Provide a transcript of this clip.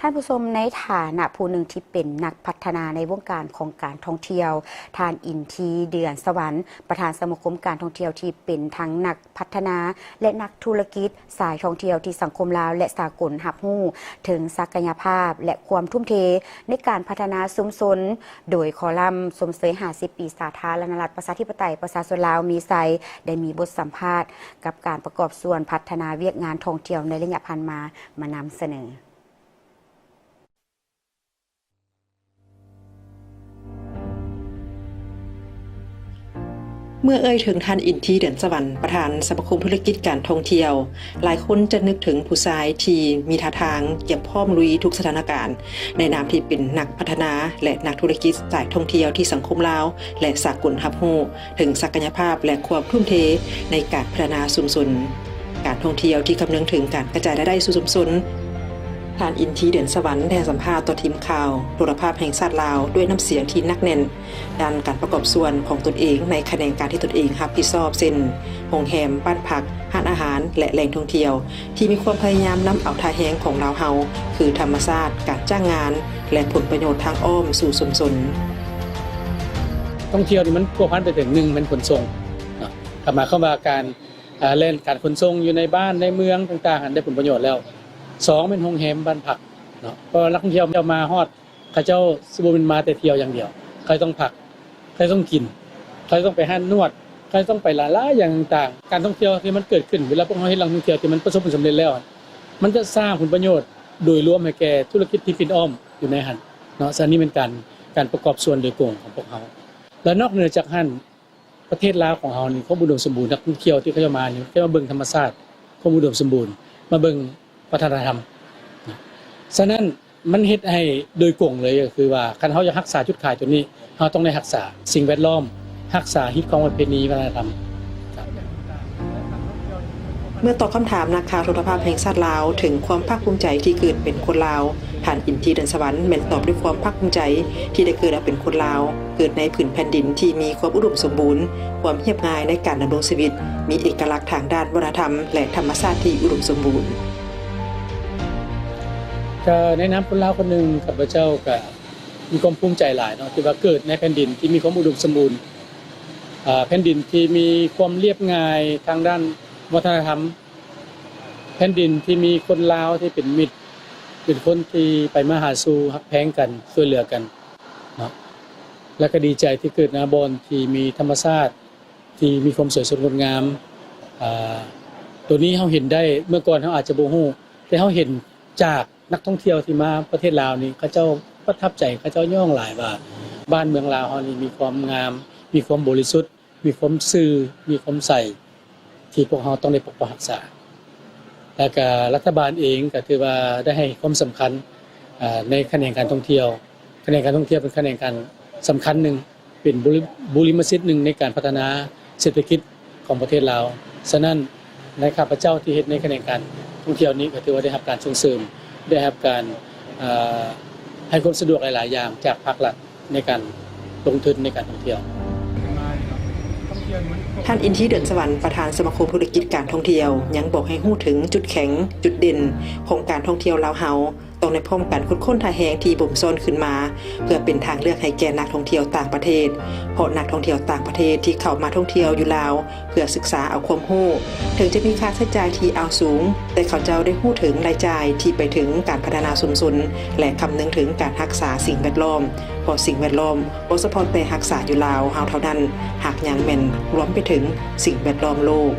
ท่านผู้ชมในฐานะผู้หนึ่งที่เป็นนักพัฒนาในวงการของการท่องเที่ยวท่านอินทีเดือนสวรรค์ประธานสมาคมการท่องเที่ยวที่เป็นทั้งนักพัฒนาและนักธุรกิจสายท่องเที่ยวที่สังคมลาวและสากลรับรู้ถึงศักยภาพและความทุ่มเทในการพัฒนาชุมชนโดยคอลัมน์สมเสย50 ปีสาธารณรัฐประชาธิปไตยประชาชนลาวมีไซได้มีบทสัมภาษณ์กับการประกอบส่วนพัฒนาเวียกงานท่องเที่ยวในระยะผ่านมานำเสนอเมื่อเอ่ยถึงท่านอินทีเดือนสวรรค์ประธานสมาคมธุรกิจการท่องเที่ยวหลายคนจะนึกถึงผู้ชายที่มีท่าทางเกี่ยมพร้อมลุยทุกสถานการณ์ในนามที่เป็นนักพัฒนาและนักธุรกิจสายท่องเที่ยวที่สังคมลาวและสากลรับรู้ถึงศักยภาพและความทุ่มเทในการพัฒนาชุมชนการท่องเที่ยวที่คำนึงถึงการกระจายรายได้สู่ชุมชนท่านอินทีเดือนสวรรค์ได้สัมภาษณ์ต่อทีมข่าวโทรภาพแห่งชาติลาวด้วยน้ำเสียงที่นักแน่นด้านการประกอบส่วนของตนเองในแขนงการที่ตนเองรับผิดชอบเช่นโรงแรมบ้านพักร้านอาหารและแหล่งท่องเที่ยวที่มีความพยายามนำเอาท่าแฮงของลาวเฮาคือธรรมชาติการจ้างงานและผลประโยชน์ทางอ้อมสู่ชุมชนท่องเที่ยวนี่มันพัวพันไปถึง1มันขนส่งหมายความว่าการเล่นการขนส่งอยู่ในบ้านในเมืองต่างๆได้ผลประโยชน์แล้ว2เป็นโรงแรมบ้านพักเนาะเพราะนักท่องเที่ยวมาฮอดเขาเจ้าสิบ่เป็นมาแต่เที่ยวอย่างเดียวเขาต้องพักเขาต้องกินเขาต้องไปห้านนวดเขาต้องไปหลายๆอย่างต่างๆการท่องเที่ยวที่มันเกิดขึ้นเวลาพวกเราเฮ็ดท่องเที่ยวที่มันประสบผลสำเร็จแล้วมันจะสร้างผลประโยชน์โดยรวมให้แก่ธุรกิจที่เป็นอ้อมอยู่ในหันเนาะซึ่งนี่เป็นการประกอบส่วนโดยตรงของพวกเฮาและนอกเหนือจากหันประเทศลาวของเฮานี่เขาอุดมสมบูรณ์นักท่องเที่ยวที่เขาจะมานี่เขามาเบิ่งธรรมชาติเขาอุดมสมบูรณ์มาเบิ่งวัฒนธรรมฉะนั้นมันเฮ็ดให้โดยกงเลยก็คือว่าคันเฮาจะรักษาจุดขายตัวนี้เฮาต้องได้รักษาสิ่งแวดล้อมรักษาฮิตของประเพณีวัฒนธรรมเมื่อตอบคำถามนักข่าวโทรภาพแห่งชาติลาวถึงความภาคภูมิใจที่เกิดเป็นคนลาวท่านอินทีเดือนสวรรค์แม่นตอบด้วยความภาคภูมิใจที่ได้เกิดเป็นคนลาวเกิดในผืนแผ่นดินที่มีความอุดมสมบูรณ์ความเรียบง่ายในการดำรงชีวิตมีเอกลักษณ์ทางด้านวัฒนธรรมและธรรมชาติที่อุดมสมบูรณ์ก็ในนามคนลาวคนหนึ่งข้าพเจ้าก็มีความภูมิใจหลายเนาะที่ว่าเกิดในแผ่นดินที่มีความอุดมสมบูรณ์แผ่นดินที่มีความเรียบง่ายทางด้านวัฒนธรรมแผ่นดินที่มีคนลาวที่เป็นมิตรเป็นคนที่ไปมาหาสู่ฮักแพงกันช่วยเหลือกันเนาะแล้วก็ดีใจที่เกิดในบอนที่มีธรรมชาติที่มีความสวยสดงดงามตัวนี้เฮาเห็นได้เมื่อก่อนเฮาอาจจะบ่ฮู้แต่เฮาเห็นจากนักท่องเที่ยวที่มาประเทศลาวนี่เขาเจ้าประทับใจเขาเจ้าย่องหลายว่าบ้านเมืองลาวเฮานี่มีความงามมีความบริสุทธิ์มีความซื่อมีความใสที่พวกเฮาต้องได้ปกป้องรักษาแล้วก็รัฐบาลเองก็ถือว่าได้ให้ความสำคัญในแขนงการท่องเที่ยวแขนงการท่องเที่ยวเป็นแขนงการสำคัญหนึ่งเป็นบุริมสิทธิ์หนึ่งในการพัฒนาเศรษฐกิจของประเทศลาวฉะนั้นในข้าพเจ้าที่เฮ็ดในแขนงการท่องเที่ยวนี้ก็ถือว่าได้รับการส่งเสริมได้รับการให้ความสะดวกหลายๆอย่างจากภาครัฐในการลงทุนในการท่องเที่ยวท่านอินทีเดือนสวรรค์ประธานสมาคมธุรกิจการท่องเที่ยวยังบอกให้ฮู้ถึงจุดแข็งจุดเด่นของการท่องเที่ยวลาวเฮาต้องในพร้อมกันค้นท่าแฮงที่บ่มซ้อนขึ้นมาเพื่อเป็นทางเลือกให้แก่นักท่องเที่ยวต่างประเทศเพราะนักท่องเที่ยวต่างประเทศที่เข้ามาท่องเที่ยวอยู่ลาวเพื่อศึกษาเอาความรู้ถึงจะมีค่าใช้จ่ายที่เอาสูงแต่เขาเจ้าได้ฮู้ถึงรายจ่ายที่ไปถึงการพัฒนาชุมชนและคำนึงถึงการรักษาสิ่งแวดล้อมเพราะสิ่งแวดล้อมบ่เฉพาะแต่รักษาอยู่ลาวเฮาเท่านั้นหากยังแม่นรวมไปถึงสิ่งแวดล้อมโลก